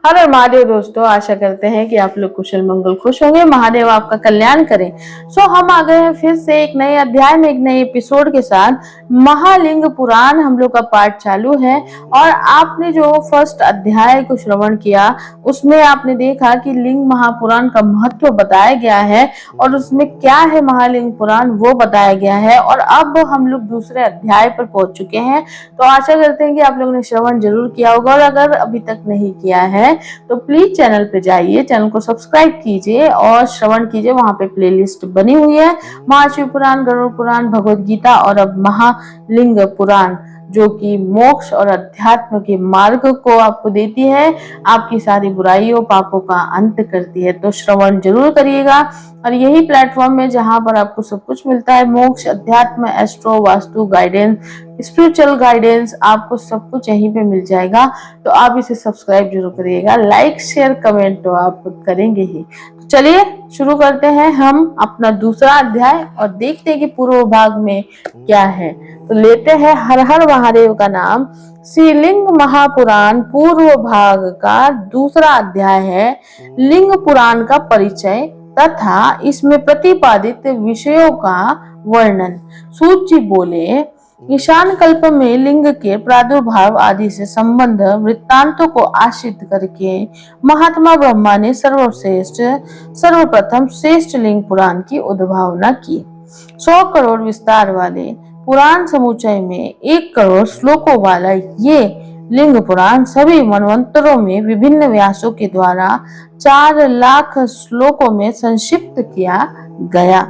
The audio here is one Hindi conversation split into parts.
हर हर महादेव दोस्तों, आशा करते हैं कि आप लोग कुशल मंगल खुश होंगे। महादेव आपका कल्याण करें। हम आ गए हैं फिर से एक नए अध्याय में, एक नए एपिसोड के साथ। महालिंग पुराण हम लोग का पाठ चालू है और आपने जो फर्स्ट अध्याय को श्रवण किया उसमें आपने देखा कि लिंग महापुराण का महत्व बताया गया है और उसमें क्या है महालिंग पुराण वो बताया गया है। और अब हम लोग दूसरे अध्याय पर पहुंच चुके हैं। तो आशा करते हैं कि आप लोगों ने श्रवण जरूर किया होगा और अगर अभी तक नहीं किया है तो प्लीज चैनल पे जाइए, चैनल को सब्सक्राइब कीजिए और श्रवण कीजिए। वहां पे प्लेलिस्ट बनी हुई है, महाशिव पुराण, गरुड़ पुराण, भगवद गीता और अब महालिंग पुराण, जो कि मोक्ष और अध्यात्म के मार्ग को आपको देती है, आपकी सारी बुराइयों पापों का अंत करती है। तो श्रवण जरूर करिएगा। और यही प्लेटफॉर्म है जहां पर आपको सब कुछ मिलता है, मोक्ष, अध्यात्म, astro, vastu guidance, spiritual guidance, आपको सब कुछ यहीं पे मिल जाएगा। तो आप इसे सब्सक्राइब जरूर करिएगा। लाइक शेयर कमेंट तो आप करेंगे ही। तो चलिए शुरू करते हैं हम अपना दूसरा अध्याय और देखते हैं कि पूर्व भाग में क्या है। तो लेते हैं हर हर महादेव का नाम। श्री लिंग महापुराण पूर्व भाग का दूसरा अध्याय है, लिंग पुराण का परिचय तथा इसमें प्रतिपादित विषयों का वर्णन। सूत जी बोले, ईशान कल्प में लिंग के प्रादुर्भाव आदि से संबंध वृत्तांतों को आश्रित करके महात्मा ब्रह्मा ने सर्वप्रथम श्रेष्ठ लिंग पुराण की उद्भावना की। 100 करोड़ विस्तार वाले पुराण समुच्चय में 1 करोड़ श्लोकों वाला ये लिंग पुराण सभी मनवंतरों में विभिन्न व्यासों के द्वारा 4 लाख श्लोकों में संक्षिप्त किया गया।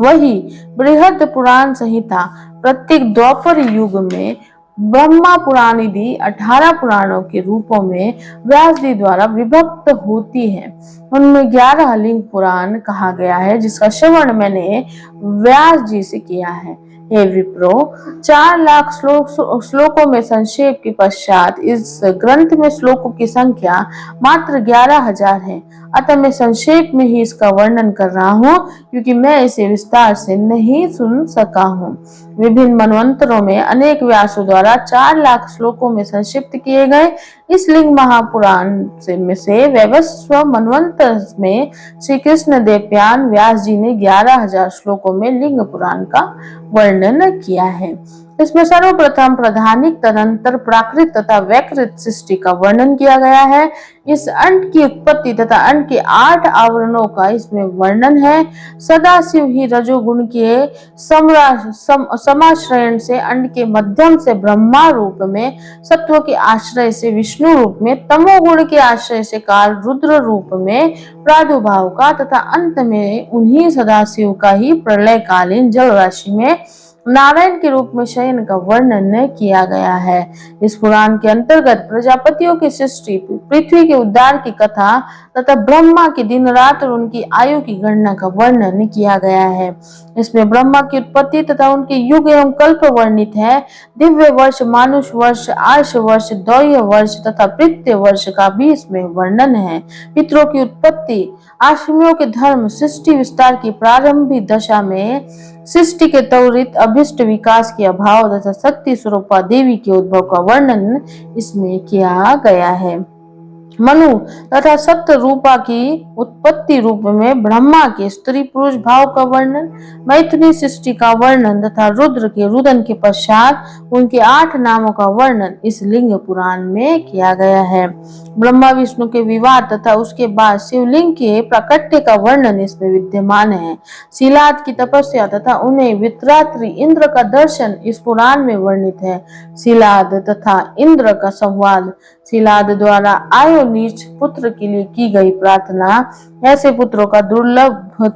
वही बृहद पुराण संहिता प्रत्येक द्वापर युग में ब्रह्मा पुराण आदि 18 पुराणों के रूपों में व्यास जी द्वारा विभक्त होती है। उनमें 11 लिंग पुराण कहा गया है, जिसका श्रवण मैंने व्यास जी से किया है। हे विप्रो, 4 लाख श्लोकों में संक्षेप के पश्चात इस ग्रंथ में श्लोकों की संख्या मात्र 11,000 है। अतः मैं संक्षेप में ही इसका वर्णन कर रहा हूँ, क्योंकि मैं इसे विस्तार से नहीं सुन सका हूँ। विभिन्न मनवंतरों में अनेक व्यासों द्वारा 4 लाख श्लोकों में संक्षिप्त किए गए इस लिंग महापुराण से वैवस्व मनवंतर में श्री कृष्ण देवप्यान व्यास जी ने 11,000 श्लोकों में लिंग पुराण का वर्णन किया है। इसमें सर्वप्रथम प्रधानिक, तदंतर प्राकृत तथा वैकृत सृष्टि का वर्णन किया गया है। इस अंड की उत्पत्ति तथा अंड के 8 आवरणों का इसमें वर्णन है। सदाशिव ही रजोगुण के समाश्रयण से अंड के मध्यम से ब्रह्मा रूप में, सत्व के आश्रय से विष्णु रूप में, तमोगुण के आश्रय से काल रुद्र रूप में प्रादुर्भाव का तथा अंत में उन्हीं सदाशिव का ही प्रलयकालीन जल राशि में नारायण के रूप में शयन का वर्णन किया गया है। इस पुराण के अंतर्गत प्रजापतियों की सृष्टि, पृथ्वी के उद्धार की कथा तथा ब्रह्मा की दिन रात और उनकी आयु की गणना का वर्णन किया गया है। इसमें ब्रह्मा की उत्पत्ति तथा उनके युग एवं कल्प वर्णित है। दिव्य वर्ष, मानुष वर्ष, आर्ष वर्ष, दैव्य वर्ष तथा प्रीत्य वर्ष का भी इसमें वर्णन है। पितरों की उत्पत्ति, आश्रमियों के धर्म, सृष्टि विस्तार की प्रारंभिक दशा में सृष्टि के त्वरित अभिष्ट विकास के अभाव तथा शक्ति स्वरूपा देवी के उद्भव का वर्णन इसमें किया गया है। मनु तथा सत्य रूपा की उत्पत्ति रूप में ब्रह्मा के स्त्री पुरुष भाव का वर्णन, मैथिली सृष्टि का वर्णन तथा रुद्र के रुदन के पश्चात उनके 8 नामों का वर्णन इस लिंग पुराण में किया गया है। ब्रह्मा विष्णु के विवाह तथा उसके बाद शिवलिंग के प्राकट्य का वर्णन इसमें विद्यमान है। शीलाद की तपस्या तथा उन्हें वित्रात्री इंद्र का दर्शन इस पुराण में वर्णित है। शीलाद तथा इंद्र का संवाद, शीलाद द्वारा आयो नीच पुत्र के लिए की गई प्रार्थना, ऐसे पुत्रों का दुर्लभ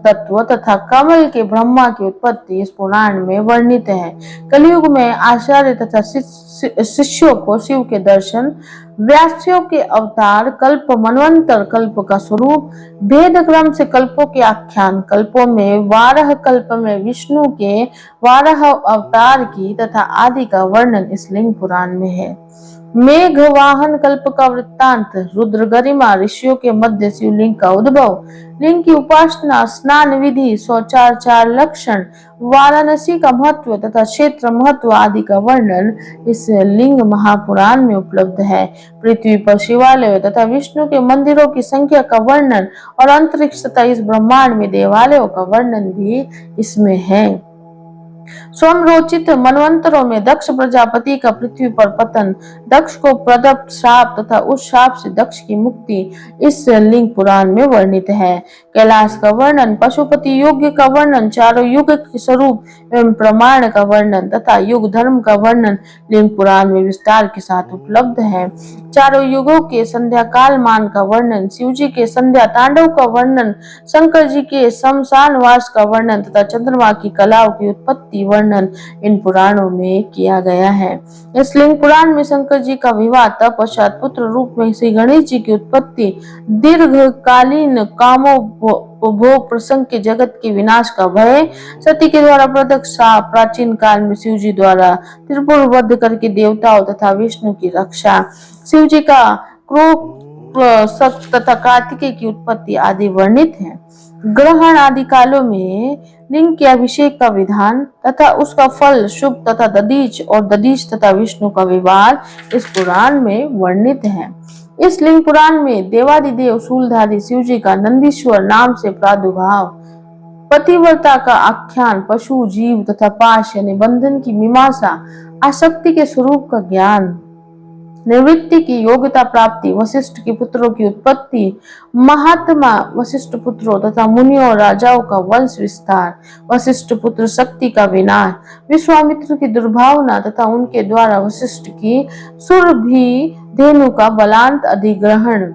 तत्व तथा कमल के ब्रह्मा की उत्पत्ति इस पुराण में वर्णित है। कलयुग में आचार्य तथा शिष्यों को शिव के दर्शन, व्यास्यों के अवतार, कल्प मनवंतर कल्प का स्वरूप, भेद क्रम से कल्पों के आख्यान, कल्पों में 12 कल्प में विष्णु के 12 अवतार की तथा आदि का वर्णन इस लिंग पुराण में है। मेघ वाहन कल्प का वृत्तांत, रुद्र गरिमा, ऋषियों के मध्य शिवलिंग का उद्भव, अनुभव, लिंग की उपासना, स्नान विधि, शौचाचार लक्षण, वाराणसी का महत्व तथा क्षेत्र महत्व आदि का वर्णन इस लिंग महापुराण में उपलब्ध है। पृथ्वी पर शिवालयों तथा विष्णु के मंदिरों की संख्या का वर्णन और अंतरिक्ष तथा इस ब्रह्मांड में देवालयों का वर्णन भी इसमें है। स्वरोचित मनवंतरों में दक्ष प्रजापति का पृथ्वी पर पतन, दक्ष को प्रदत्त श्राप तथा उस श्राप से दक्ष की मुक्ति इस लिंग पुराण में वर्णित है। कैलाश का वर्णन, पशुपति योग का वर्णन, चारों युग के स्वरूप एवं प्रमाण का वर्णन तथा युग धर्म का वर्णन लिंग पुराण में विस्तार के साथ उपलब्ध है। चारों युगों के संध्या काल मान का वर्णन, शिव जी के संध्या तांडव का वर्णन, शंकर जी के शमशान वास का वर्णन तथा चंद्रमा की कलाओं की उत्पत्ति वर्णन इन पुराणों में किया गया है। इस लिंग पुराण में शंकर जी का विवाह, तत्पश्चात पुत्र रूप में श्री गणेश जी की उत्पत्ति, दीर्घकालीन कामोपभोग प्रसंग के जगत के विनाश का भय, सती के द्वारा प्रदत्त श्राप, प्राचीन काल में शिव जी द्वारा त्रिपुर वध करके देवताओं तथा विष्णु की रक्षा, शिव जी का क्रोध तथा कार्तिकेय की उत्पत्ति आदि वर्णित है। ग्रहण आदि कालों में लिंग के अभिषेक का विधान तथा उसका फल शुभ तथा दधीच और दधीच तथा विष्णु का विवाद इस पुराण में वर्णित है। इस लिंग पुराण में देवादिदेव शूलधारी शिव जी का नंदीश्वर नाम से प्रादुर्भाव, पतिव्रता का आख्यान, पशु जीव तथा पाश यानी बंधन की मीमांसा, आसक्ति के स्वरूप का ज्ञान, निवृत्ति की योग्यता प्राप्ति, वशिष्ठ के पुत्रों की उत्पत्ति, महात्मा वशिष्ठ पुत्रों तथा मुनियों और राजाओं का वंश विस्तार, वशिष्ठ पुत्र शक्ति का विनाश, विश्वामित्र की दुर्भावना तथा उनके द्वारा वशिष्ठ की सुरभि धेनु का बलांत अधिग्रहण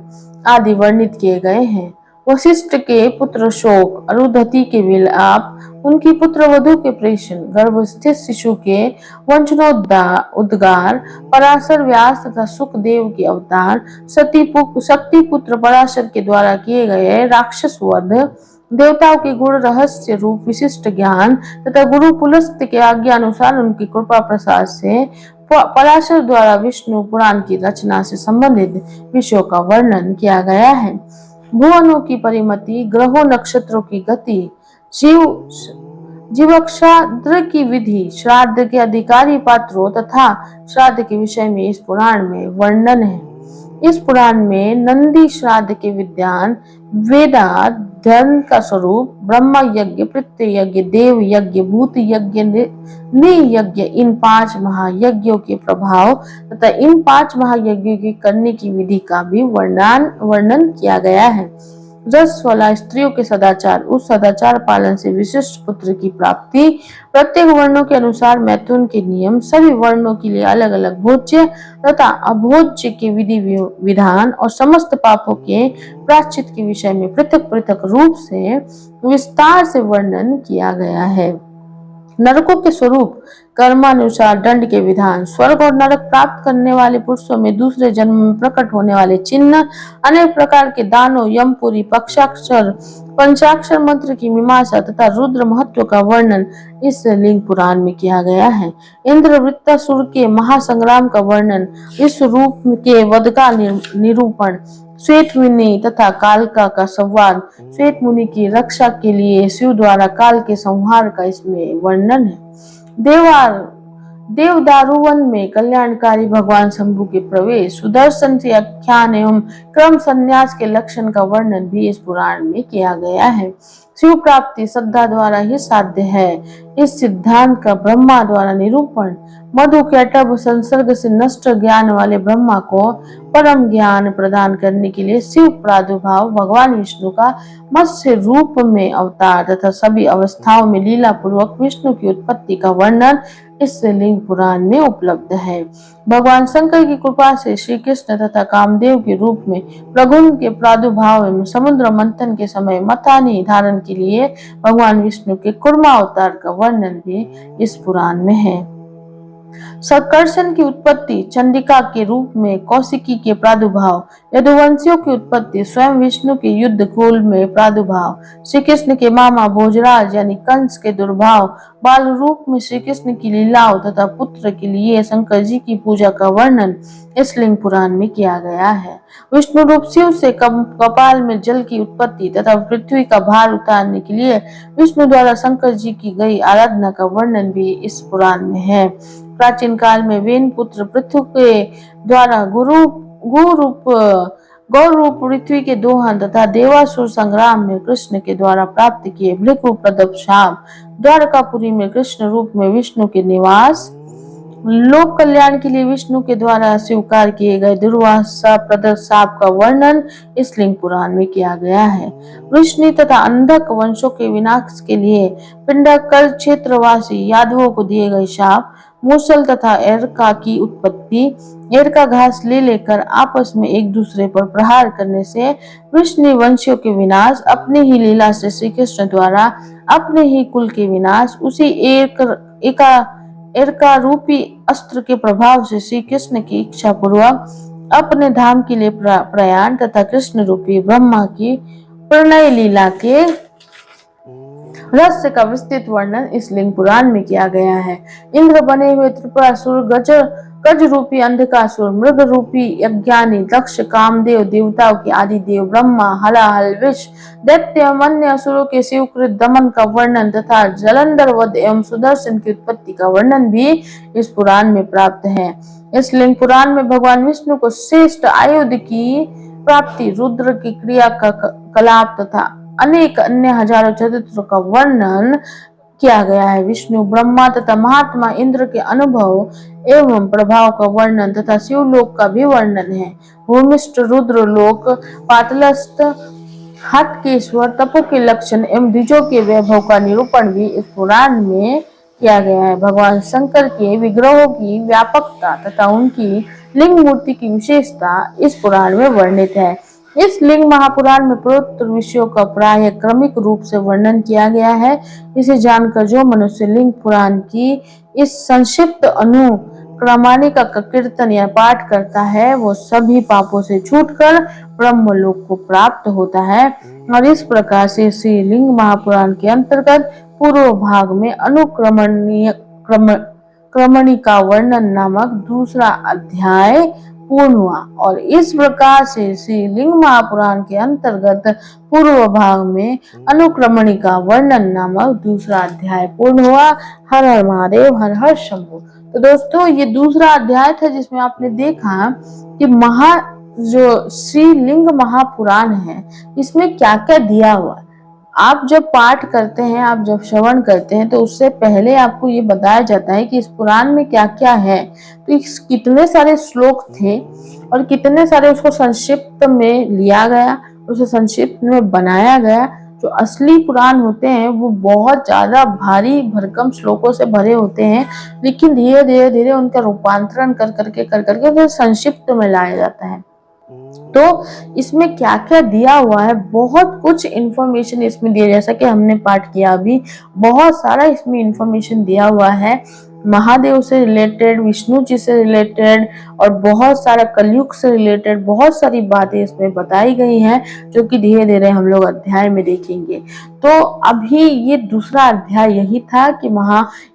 आदि वर्णित किए गए हैं। वशिष्ठ के पुत्र शोक, अरुंधति के विलाप, उनकी पुत्र वधु के प्रेषण, गर्भस्थित शिशु के वंशनोद्गार, पराशर व्यास तथा सुखदेव के अवतार, शक्ति पुत्र पराशर के द्वारा किए गए राक्षस वध, देवताओं के गुण रहस्य रूप विशिष्ट ज्ञान तथा गुरु पुलस्त्य के आज्ञा अनुसार उनकी कृपा प्रसाद से पराशर द्वारा विष्णु पुराण की रचना से संबंधित विषयों का वर्णन किया गया है। भुवनों की परिमति, ग्रहों नक्षत्रों की गति, जीवक्षाद्र की विधि, श्राद्ध के अधिकारी पात्रों तथा श्राद्ध के विषय में इस पुराण में वर्णन है। इस पुराण में नंदी श्राद्ध के विद्यान, वेदा धर्म का स्वरूप, ब्रह्मा यज्ञ, पितृ यज्ञ, देव यज्ञ, भूत यज्ञ, नियज्ञ, इन 5 महायज्ञों के प्रभाव तथा इन 5 महायज्ञों की करने की विधि का भी वर्णन किया गया है। रस वाला स्त्रियों के सदाचार, उस सदाचार पालन से विशिष्ट पुत्र की प्राप्ति, प्रत्येक वर्णों के अनुसार मैथुन के नियम, सभी वर्णों के लिए अलग अलग भोज्य तथा अभोज्य के विधि विधान और समस्त पापों के प्रायश्चित के विषय में पृथक पृथक रूप से विस्तार से वर्णन किया गया है। नरकों के स्वरूप, कर्मानुसार दंड के विधान, स्वर्ग और नरक प्राप्त करने वाले पुरुषों में दूसरे जन्म में प्रकट होने वाले चिन्ह, अनेक प्रकार के दानों, यमपुरी, पक्षाक्षर, पंचाक्षर मंत्र की मीमांसा तथा रुद्र महत्व का वर्णन इस लिंग पुराण में किया गया है। इंद्र वृत्तासुर के महासंग्राम का वर्णन, इस रूप के वध का निरूपण, श्वेत मुनि तथा कालका का संवाद, श्वेत मुनि की रक्षा के लिए शिव द्वारा काल के संहार का इसमें वर्णन है। देवदारुवन में कल्याणकारी भगवान शंभु के प्रवेश, सुदर्शन से आख्यान एवं क्रम संन्यास के लक्षण का वर्णन भी इस पुराण में किया गया है। शिव प्राप्ति श्रद्धा द्वारा ही साध्य है, इस सिद्धांत का ब्रह्मा द्वारा निरूपण, मधु कैटभ संसर्ग से नष्ट ज्ञान वाले ब्रह्मा को परम ज्ञान प्रदान करने के लिए शिव प्रादुर्भाव, भगवान विष्णु का मत्स्य रूप में अवतार तथा सभी अवस्थाओं में लीला पूर्वक विष्णु की उत्पत्ति का वर्णन इस लिंग पुराण में उपलब्ध है। भगवान शंकर की कृपा से श्री कृष्ण तथा कामदेव के रूप में प्रगुण के प्रादुर्भाव एवं समुद्र मंथन के समय मथानी धारण के लिए भगवान विष्णु के कूर्मा अवतार का वर्णन भी इस पुराण में है। संकर्षण की उत्पत्ति, चंडिका के रूप में कौशिकी के प्रादुर्भाव, यदुवंशियों की उत्पत्ति, स्वयं विष्णु के युद्ध कुल में प्रादुर्भाव, श्री कृष्ण के मामा भोजराज यानी कंस के दुर्भाव, बाल रूप में श्री कृष्ण की लीलाओं तथा पुत्र के लिए शंकर जी की पूजा का वर्णन इस लिंग पुराण में किया गया है। विष्णु रूप शिव से कपाल में जल की उत्पत्ति तथा पृथ्वी का भार उतारने के लिए विष्णु द्वारा शंकर जी की गई आराधना का वर्णन भी इस पुराण में है। प्राचीन काल में वेन पुत्र पृथु के द्वारा गौ रूप पृथ्वी के दोहन तथा देवासुर संग्राम में कृष्ण के द्वारा प्राप्त किए भृगु प्रदप शाप, द्वारकापुरी में कृष्ण रूप में विष्णु के निवास, लोक कल्याण के लिए विष्णु के द्वारा स्वीकार किए गए दुर्वासा प्रदप शाप का वर्णन इस लिंग पुराण में किया गया है। वृष्णि तथा अंधक वंशों के विनाश के लिए पिंडकल क्षेत्रवासी यादवों को दिए गए शाप, मूसल तथा एरका की उत्पत्ति, एरका घास ले लेकर आपस में एक दूसरे पर प्रहार करने से वृष्णि वंशियों के विनाश, अपनी ही लीला से श्री कृष्ण द्वारा अपने ही कुल के विनाश, उसी एरका रूपी अस्त्र के प्रभाव से श्री कृष्ण की इच्छा पूर्वक अपने धाम के लिए प्रयाण तथा कृष्ण रूपी ब्रह्मा की प्रणय लीला के रहस्य का विस्तृत वर्णन इस लिंग पुराण में किया गया है। इंद्र बने हुए त्रिपुरासुर, गज रूपी अंधकासुर, मृग रूपी यज्ञानी दक्ष, कामदेव, देवताओं के आदि देव ब्रह्मा, हलाहल, विष, दैत्य अन्य असुरों के शिवकृत दमन का वर्णन तथा जलंधर वध एवं सुदर्शन की उत्पत्ति का वर्णन भी इस पुराण में प्राप्त है। इस लिंग पुराण में भगवान विष्णु को श्रेष्ठ आयुध की प्राप्ति, रुद्र की क्रिया का कलाप तथा अनेक अन्य हजारों चरित्रों का वर्णन किया गया है। विष्णु, ब्रह्मा तथा महात्मा इंद्र के अनुभव एवं प्रभाव का वर्णन तथा शिवलोक का भी वर्णन है। भूमिष्ठ, रुद्र लोक, पातालस्थ, हटकेश्वर, तपो के लक्षण एवं द्विजों के वैभव का निरूपण भी इस पुराण में किया गया है। भगवान शंकर के विग्रहों की व्यापकता तथा उनकी लिंग मूर्ति की विशेषता इस पुराण में वर्णित है। इस लिंग महापुराण में प्रोक्त विषयों का प्राय क्रमिक रूप से वर्णन किया गया है। इसे जानकर जो मनुष्य लिंग पुराण की इस संक्षिप्त अनुक्रमणिका का कीर्तन या पाठ करता है वो सभी पापों से छूटकर ब्रह्मलोक को प्राप्त होता है। और इस प्रकार से श्री लिंग महापुराण के अंतर्गत पूर्व भाग में क्रमणिका वर्णन नामक दूसरा अध्याय पूर्ण हुआ और इस प्रकार से श्री लिंग महापुराण के अंतर्गत पूर्व भाग में अनुक्रमणिका वर्णन नामक दूसरा अध्याय पूर्ण हुआ। हर हर महादेव, हर हर शंभु। तो दोस्तों ये दूसरा अध्याय था जिसमें आपने देखा कि जो श्री लिंग महापुराण है इसमें क्या क्या दिया हुआ है। आप जब पाठ करते हैं, आप जब श्रवण करते हैं तो उससे पहले आपको ये बताया जाता है कि इस पुराण में क्या क्या है। तो इस कितने सारे श्लोक थे और कितने सारे उसको संक्षिप्त में लिया गया, उसे संक्षिप्त में बनाया गया। जो असली पुराण होते हैं वो बहुत ज्यादा भारी भरकम श्लोकों से भरे होते हैं, लेकिन धीरे धीरे धीरे उनका रूपांतरण कर करके संक्षिप्त में लाया जाता है। तो इसमें क्या क्या दिया हुआ है, बहुत कुछ इंफॉर्मेशन इसमें दिया, जैसा कि हमने पाठ किया अभी, बहुत सारा इसमें इंफॉर्मेशन दिया हुआ है महादेव से रिलेटेड, विष्णु जी से रिलेटेड और बहुत सारा कलयुग से रिलेटेड बहुत सारी बातें इसमें बताई गई हैं जो कि धीरे धीरे हम लोग अध्याय में देखेंगे। तो अभी ये दूसरा अध्याय यही था कि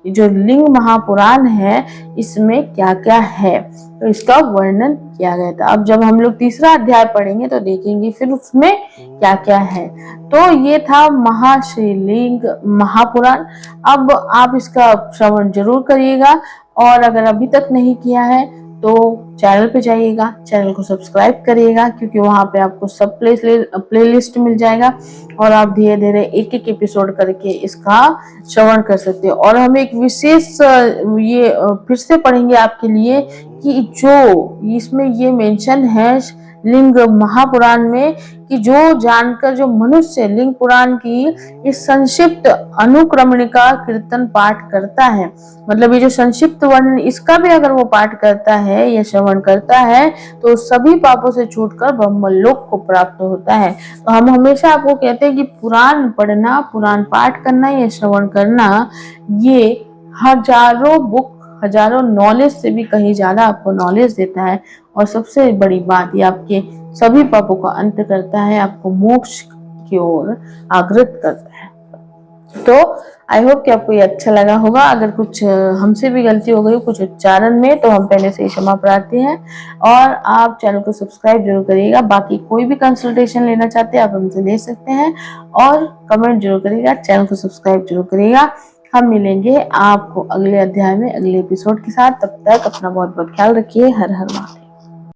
जो लिंग महापुराण है इसमें क्या क्या है, तो इसका वर्णन किया गया था। अब जब हम लोग तीसरा अध्याय पढ़ेंगे तो देखेंगे फिर उसमें क्या क्या है। तो ये था महाश्रीलिंग महापुराण। अब आप इसका श्रवण जरूर करिएगा और अगर अभी तक नहीं किया है तो चैनल पे जाइएगा, चैनल को सब्सक्राइब करिएगा क्योंकि वहां पे आपको सब प्लेलिस्ट मिल जाएगा और आप धीरे धीरे एक एक एपिसोड करके इसका श्रवण कर सकते हो। और हम एक विशेष ये फिर से पढ़ेंगे आपके लिए कि जो इसमें ये मेंशन है लिंग महापुराण में कि जो जानकर जो मनुष्य लिंग पुराण की इस संक्षिप्त अनुक्रमणिका कीर्तन पाठ करता है, मतलब ये जो संक्षिप्त वर्णन इसका भी अगर वो पाठ करता है या श्रवण करता है तो सभी पापों से छूटकर ब्रह्मलोक को प्राप्त होता है। तो हम हमेशा आपको कहते हैं कि पुराण पढ़ना, पुराण पाठ करना या श्रवण करना, ये हजारों बुक, हजारों नॉलेज से भी कहीं ज्यादा आपको नॉलेज देता है। और सबसे बड़ी बात, ये आपके सभी पापों का अंत करता है, आपको मोक्ष की ओर आग्रह करता है। तो आई होप कि आपको ये अच्छा लगा होगा। अगर कुछ हमसे भी गलती हो गई कुछ उच्चारण में, तो हम पहले से ही क्षमा प्रार्थी हैं। और आप चैनल को सब्सक्राइब जरूर करिएगा। बाकी कोई भी कंसल्टेशन लेना चाहते हैं आप हमसे ले सकते हैं। और कमेंट जरूर करिएगा, चैनल को सब्सक्राइब जरूर करिएगा। हम मिलेंगे आपको अगले अध्याय में अगले एपिसोड के साथ। तब तक अपना बहुत बहुत ख्याल रखिए। हर हर महादेव।